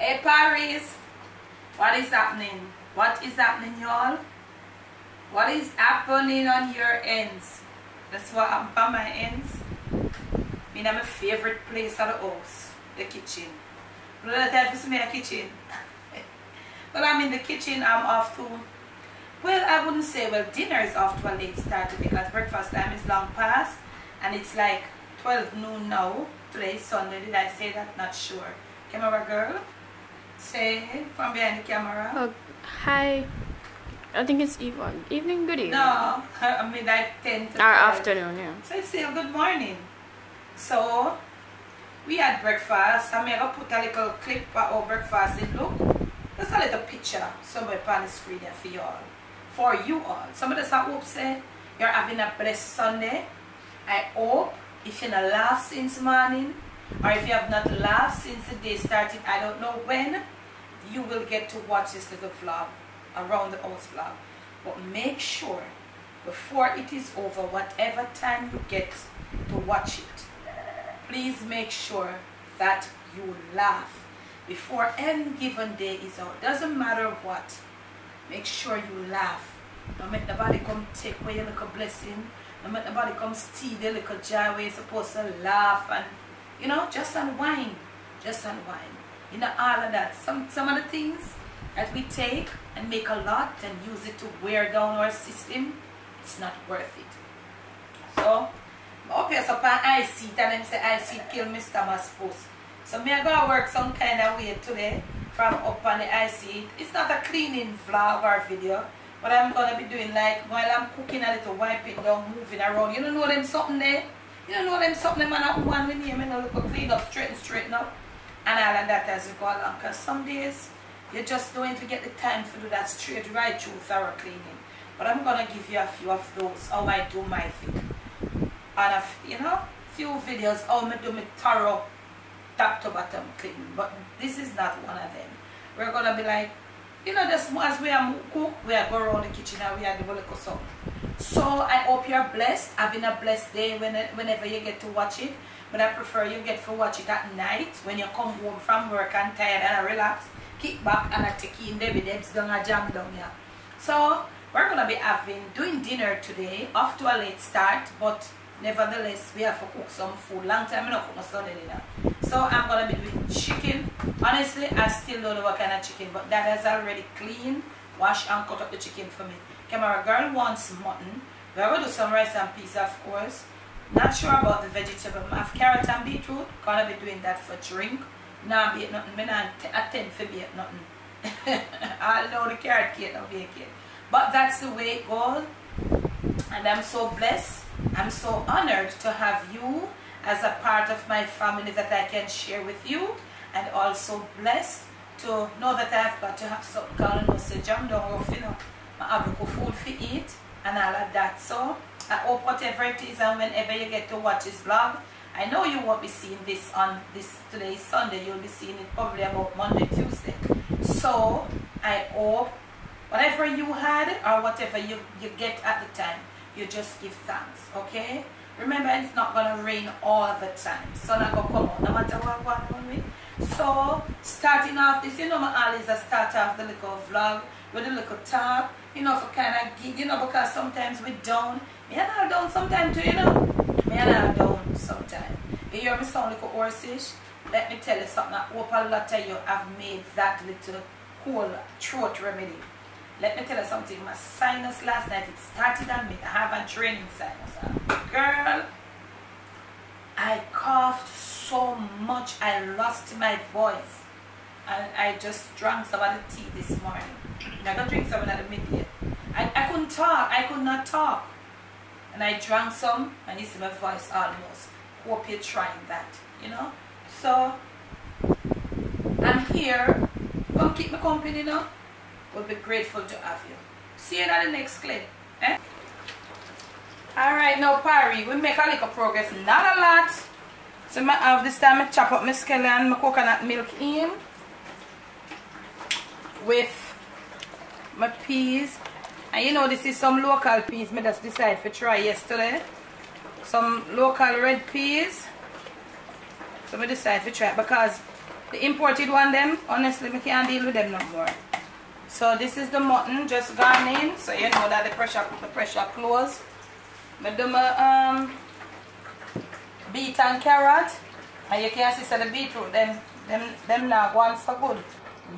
Hey Paris, what is happening? What is happening, y'all? What is happening on your ends? That's what happened on my ends. Me my favorite place of the house, the kitchen. But that time for me a kitchen. Well, I'm in the kitchen. I'm off to. Well, I wouldn't say. Well, dinner is off to a late start because breakfast time is long past, and it's like 12 noon now. Today is Sunday. Did I say that? Not sure. Camera girl, say from behind the camera. Oh, hi. I think it's evening. Good evening. No, I mean like 10 to 12. Afternoon, yeah. So it's still good morning. So we had breakfast. I'm gonna put a little clip of our breakfast. It look just a little picture somewhere on the screen there for you all. For you all. Some of the hope say you're having a blessed Sunday. I hope if you're not laughed since morning, or if you have not laughed since the day started, I don't know when, you will get to watch this little vlog, around the house vlog. But make sure before it is over, whatever time you get to watch it, please make sure that you laugh before any given day is out. Doesn't matter what, make sure you laugh. Don't make nobody come take away your little blessing. Don't make nobody come steal your little joy where you're supposed to laugh and, you know, just unwind. Just unwind. You know, all of that. Some of the things that we take and make a lot and use it to wear down our system, it's not worth it. So, up here so on I seat and them say I seat kill Mr. Maspos. So me I gonna work some kind of way today from up on the I seat. It's not a cleaning vlog or video, but I'm gonna be doing like while I'm cooking a little wiping down, moving around. You don't know them something there? You don't know them something man up one with me, I mean a little clean up, straighten up and all of that as you go along. Cause some days you just don't even get the time to do that straight right through thorough cleaning. But I'm gonna give you a few of those, how I do my thing. And you know, few videos how I do my thorough top to bottom cleaning. But this is not one of them. We're gonna be like, you know, just as we are cook, we are go around the kitchen and we are do a little something. So I hope you're blessed, having a blessed day whenever you get to watch it. But I prefer you get to watch it at night when you come home from work and tired and relax, kick back and take in Debbie Debs down a jam down here. So we're gonna be doing dinner today, off to a late start, but nevertheless we have to cook some food. Long time I don't cook my Sunday dinner. So I'm gonna be doing chicken. Honestly, I still don't know what kind of chicken, but that is already clean, wash and cut up the chicken for me. Camera girl wants mutton. We're gonna do some rice and peas, of course. Not sure about the vegetable. I have carrot and beetroot. Gonna be doing that for drink. Nah, bake nothing. Me not attempt to bake nothing. I know the carrot cake, no bake it. But that's the way it goes. And I'm so blessed. I'm so honored to have you as a part of my family that I can share with you. And also blessed to know that I've got to have something called no say jam down rough, you know. I have good food to eat and all of that. So I hope whatever it is and whenever you get to watch this vlog, I know you won't be seeing this on today's Sunday. You'll be seeing it probably about Monday, Tuesday. So I hope whatever you had or whatever you get at the time, you just give thanks, okay? Remember, it's not going to rain all the time. Sun not going to come out no matter what on me. So starting off this, you know, I always start off the little vlog with a little talk, you know, for kind of, you know, because sometimes we down. Me and I down sometimes too, you know. Me and I down sometimes. You hear me sound like a horseish? Let me tell you something. I hope a lot of you have made that little cool throat remedy. Let me tell you something. My sinus last night, it started on me. I have a draining sinus. Girl, I coughed so much. I lost my voice. And I just drank some of the tea this morning. I don't drink some at the midday. I couldn't talk. I could not talk. And I drank some and you see my voice almost. Hope you're trying that, you know. So I'm here. Come keep me company, you know. We'll be grateful to have you. See you in the next clip. Eh? Alright, now Parry, we make a little progress. Not a lot. So I have this time I chop up my scallion and my coconut milk in with my peas. And you know this is some local peas I just decided to try yesterday. Some local red peas. So I decided to try it because The imported one them, honestly, I can't deal with them no more. So this is the mutton just gone in, so you know that the pressure closed. I do my beet and carrot, and you can see so the beetroot them now go on so good.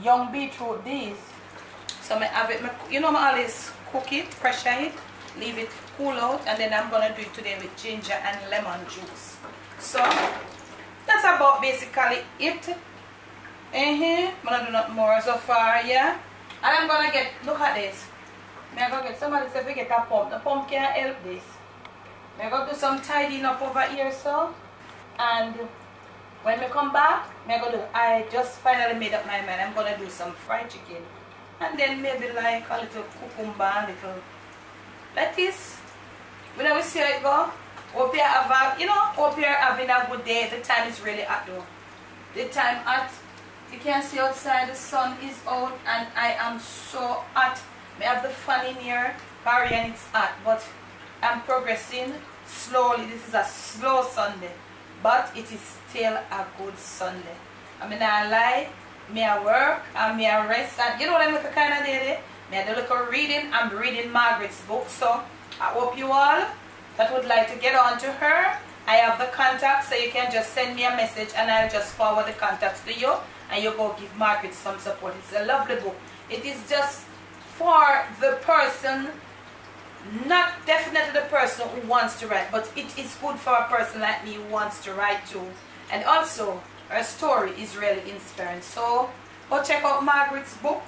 Young beetroot these. So I have it, you know I always cook it, pressure it, leave it cool out, and then I'm gonna do it today with ginger and lemon juice. So that's about basically it. I'm gonna do not more so far, yeah. And I'm gonna get, look at this. I'm gonna get, somebody said we get a pump. The pump can help this. I'm gonna do some tidying up over here, so. And when we come back, I just finally made up my mind. I'm gonna do some fried chicken. And then maybe like a little cucumber, a little lettuce. We never see how it go. Hope you have, you know, hope you're having a good day. The time is really hot though. The time hot. You can see outside the sun is out and I am so hot. I have the fan in here, Barry, and it's hot, but I'm progressing slowly. This is a slow Sunday, but it is still a good Sunday. I mean, I lie, me I work, and me I rest, and you know what I'm looking kind of day. Me I do a little reading. I'm reading Margaret's book, so I hope you all that would like to get on to her. I have the contacts, so you can just send me a message and I'll just forward the contacts to you and you go give Margaret some support. It's a lovely book. It is just for the person, not definitely the person who wants to write, but it is good for a person like me who wants to write too. And also, her story is really inspiring. So, go check out Margaret's book.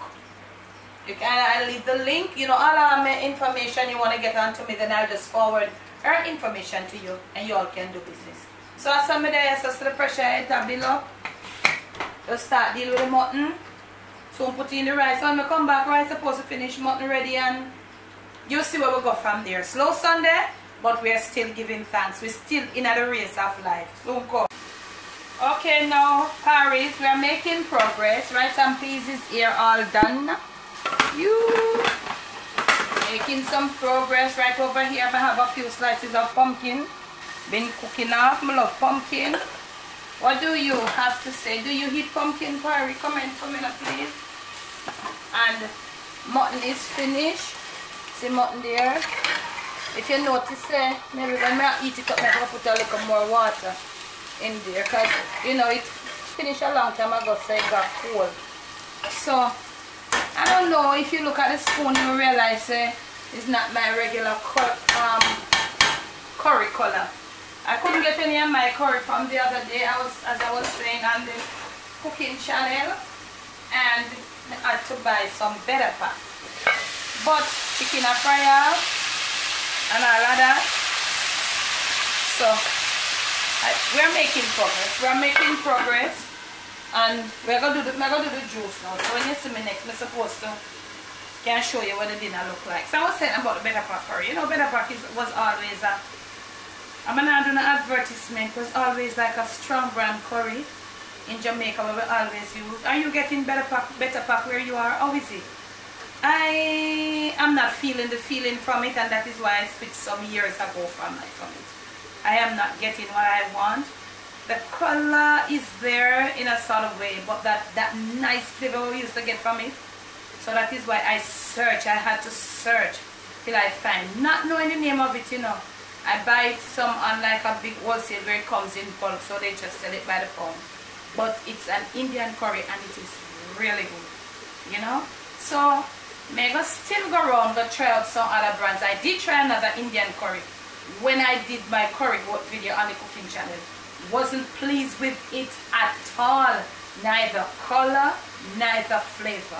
You can, I'll leave the link. You know, all of my information you want to get onto me, then I'll just forward her information to you and you all can do business. So as somebody else has the pressure it up below, just start deal with the mutton. So put in the rice. When we come back, rice supposed to finish, mutton ready, and you'll see where we go from there. Slow Sunday, but we're still giving thanks. We're still in the race of life. So go. Okay, now Paris, we are making progress. Rice and peas is here all done. You making some progress right over here. I have a few slices of pumpkin. Been cooking off. I love pumpkin. What do you have to say? Do you eat pumpkin curry? Comment for me, please. And mutton is finished. See mutton there. If you notice, maybe when I eat it up, I'm going to put a little more water in there. Because, you know, it finished a long time ago, so it got cold. So, I don't know, if you look at the spoon, you realize it's not my regular curry color. I couldn't get any of my curry from the other day, as I was saying on the cooking channel, and I had to buy some better pack. But chicken I fry off and all of that. So we're making progress. We're making progress. And we're gonna do the juice now. So when you see me next, I'm supposed to can show you what the dinner look like. So I was saying about the better pack curry. You know, better pack was always a, I'm not doing an advertisement, was always like a strong brand curry in Jamaica where we always use. Are you getting better pack where you are? How is it? I am not feeling the feeling from it, and that is why I switched some years ago from it. I am not getting what I want. The color is there in a sort of way, but that nice flavor we used to get from it. So that is why I search. I had to search till I find, not knowing the name of it, you know. I buy some on like a big wholesale where it comes in bulk, so they just sell it by the pound. But it's an Indian curry and it is really good, you know. So may I still go around and try out some other brands. I did try another Indian curry when I did my curry goat video on the cooking channel. Wasn't pleased with it at all. Neither color, neither flavor.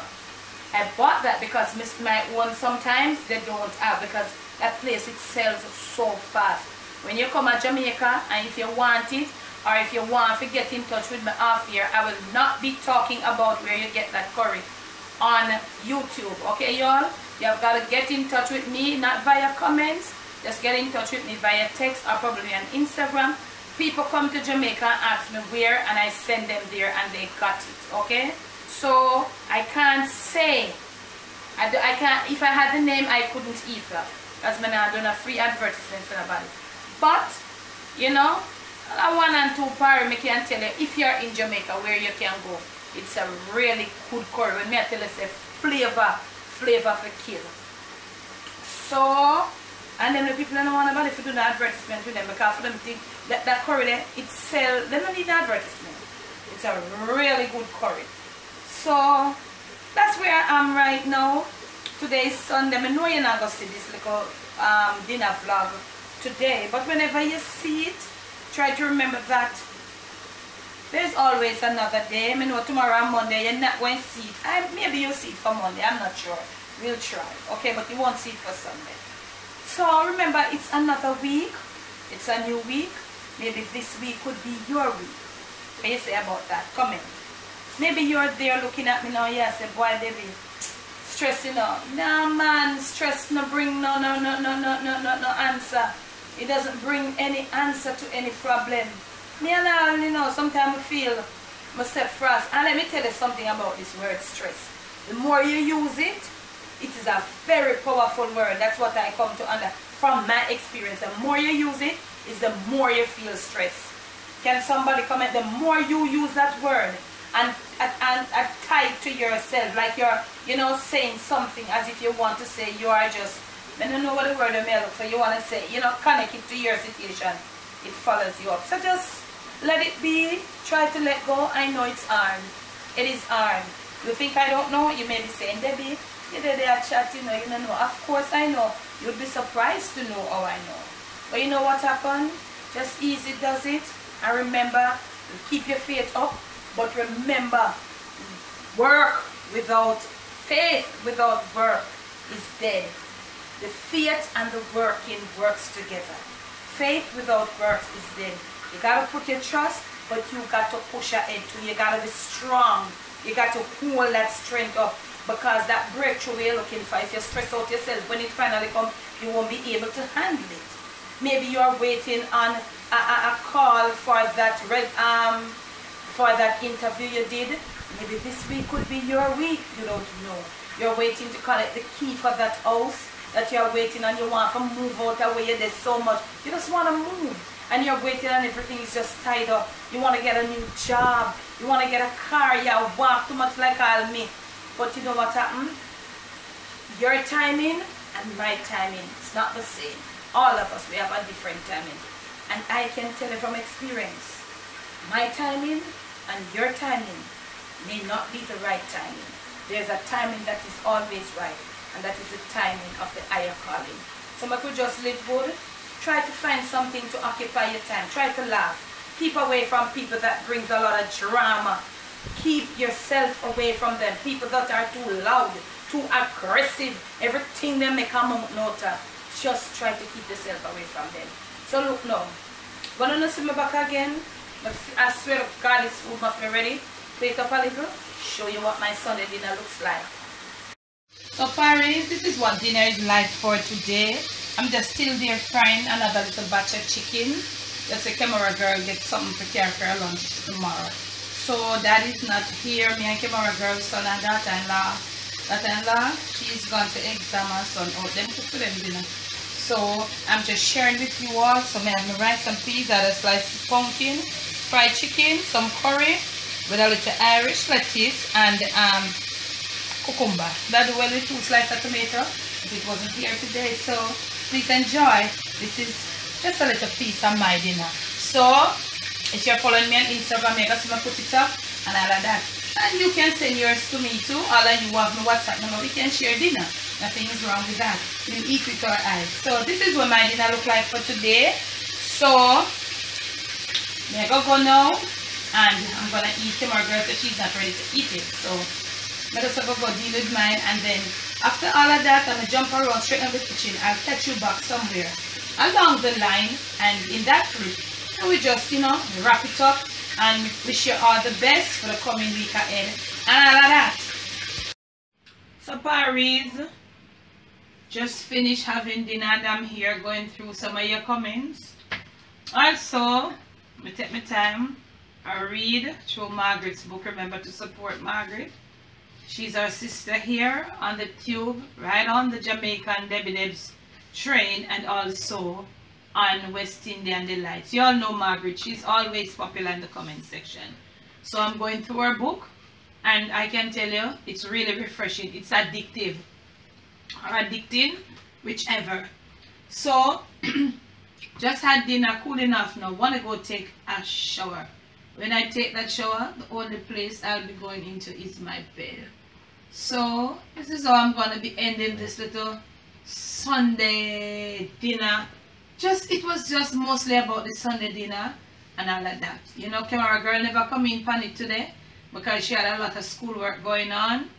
I bought that because my own sometimes they don't have, because that place it sells so fast. When you come to Jamaica and if you want it, or if you want to get in touch with me off here, I will not be talking about where you get that curry on YouTube. Okay, y'all? You've got to get in touch with me, not via comments. Just get in touch with me via text or probably on Instagram. People come to Jamaica and ask me where, and I send them there and they got it. Okay? So I can't say, I can't, if I had the name I couldn't either, because I'm not doing a free advertisement for nobody. But, you know, 1 and 2 party, I can tell you, if you're in Jamaica, where you can go, it's a really good curry. When I tell you, say flavor for kill. So, and then the people don't want about if you do the advertisement with them, because for them think that curry there, it sell, they don't need the advertisement. It's a really good curry. So, that's where I am right now. Today is Sunday. I know you're not going to see this little dinner vlog today, but whenever you see it, try to remember that there's always another day. I know tomorrow and Monday you're not going to see it. Maybe you'll see it for Monday, I'm not sure. We'll try. Okay, but you won't see it for Sunday. So remember, it's another week. It's a new week. Maybe this week could be your week. What do you say about that? Comment. Maybe you're there looking at me now. Yeah, say, boy, Debbie, stressing out. Nah, man, stress no bring no answer. It doesn't bring any answer to any problem. Me and all, you know, sometimes I feel myself frost. And let me tell you something about this word stress. The more you use it, it is a very powerful word. That's what I come to understand from my experience. The more you use it, is the more you feel stress. Can somebody comment? The more you use that word and tie it to yourself, like you're, you know, saying something as if you want to say you are just, I don't know what the word I mean, so you want to say, you know, connect it to your situation. It follows you up. So just let it be. Try to let go. I know it's hard. It is hard. You think I don't know? You may be saying, Debbie, you did that chat, you don't know. Of course I know. You'd be surprised to know how I know. But you know what happened? Just easy does it. And remember, keep your faith up. But remember, work without faith, without work is dead. The faith and the working works together. Faith without works is dead. You gotta put your trust, but you got to push ahead too. You gotta be strong. You got to hold that strength up, because that breakthrough you're looking for, if you stress out yourself, when it finally comes, you won't be able to handle it. Maybe you are waiting on a call for that interview you did. Maybe this week could be your week. You don't know. You're waiting to collect the key for that house that you're waiting on. You want to move out of where there's so much. You just want to move. And you're waiting and everything is just tied up. You want to get a new job. You want to get a car. You walk too much like all me. But you know what happened? Your timing and my timing, it's not the same. All of us, we have a different timing. And I can tell you from experience, my timing and your timing may not be the right timing. There's a timing that is always right, and that is the timing of the higher calling. So I could just live good. Try to find something to occupy your time. Try to laugh. Keep away from people that brings a lot of drama. Keep yourself away from them. People that are too loud, too aggressive. Everything they make a mouth note of. Just try to keep yourself away from them. So look now. Wanna see me back again? I swear to God, this food must be ready. Wake up a little. Show you what my Sunday dinner looks like. So Paris, this is what dinner is like for today. I'm just still there frying another little batch of chicken. Just a camera girl gets something to carry for her lunch tomorrow. So Dad is not here. Me and camera girl, son and daughter-in-law. Daughter-in-law, she's gone to exam her son out. Them cook for them dinner. So I'm just sharing with you all. So I have my rice and peas, I have a slice of pumpkin, fried chicken, some curry with a little Irish lettuce and cucumber. That well with 2 slices of tomato. If it wasn't here today, so please enjoy. This is just a little piece of my dinner. So if you're following me on Instagram, make sure you put it up and all of that. And you can send yours to me too. All of you have my WhatsApp number. We can share dinner. Nothing is wrong with that. We eat with our eyes. So this is what my dinner look like for today. So I'm gonna go now and I'm gonna eat tomorrow. Girl said she's not ready to eat it. So I'm just gonna go deal with mine, and then after all of that, I'm gonna jump around straight in the kitchen. I'll catch you back somewhere along the line, and in that clip, we just, you know, wrap it up and wish you all the best for the coming week ahead and all of that. So Paris, just finished having dinner and I'm here going through some of your comments. Also, I take my time, I read through Margaret's book. Remember to support Margaret. She's our sister here on the tube, right on the Jamaican Debbie Debs train, and also on West Indian Delights. You all know Margaret. She's always popular in the comment section. So I'm going through her book, and I can tell you, it's really refreshing. It's addictive. Or addicting, whichever. So, just had dinner, cool enough now. Want to go take a shower. When I take that shower, the only place I'll be going into is my bed. So, this is how I'm going to be ending this little Sunday dinner. It was just mostly about the Sunday dinner and all of that. You know, camera girl never come in panic today because she had a lot of schoolwork going on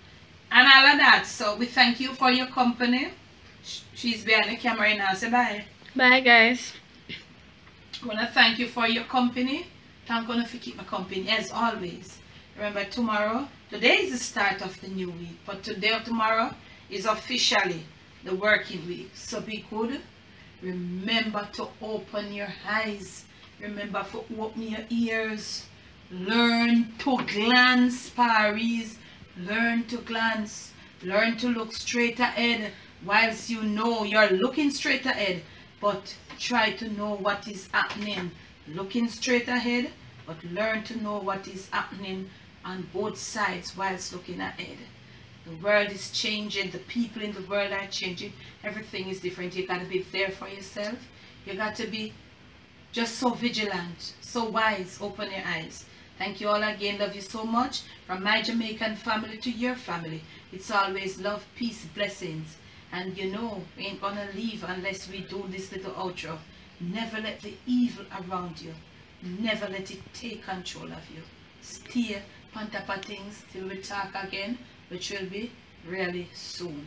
and all of that. So, we thank you for your company. She's behind the camera now. Say bye. Bye, guys. I want to thank you for your company. Thank God for keep my company as always. Remember today is the start of the new week. But today or tomorrow is officially the working week. So be good. Remember to open your eyes. Remember to open your ears. Learn to glance, Paris. Learn to glance. Learn to look straight ahead. Whilst you know you're looking straight ahead, but try to know what is happening. Looking straight ahead, but learn to know what is happening on both sides whilst looking ahead. The world is changing. The people in the world are changing. Everything is different. You got to be there for yourself. You got to be just so vigilant, so wise. Open your eyes. Thank you all again. Love you so much. From my Jamaican family to your family, it's always love, peace, blessings. And you know, we ain't gonna leave unless we do this little outro. Never let the evil around you, never let it take control of you. Stay on top of things till we talk again, which will be really soon.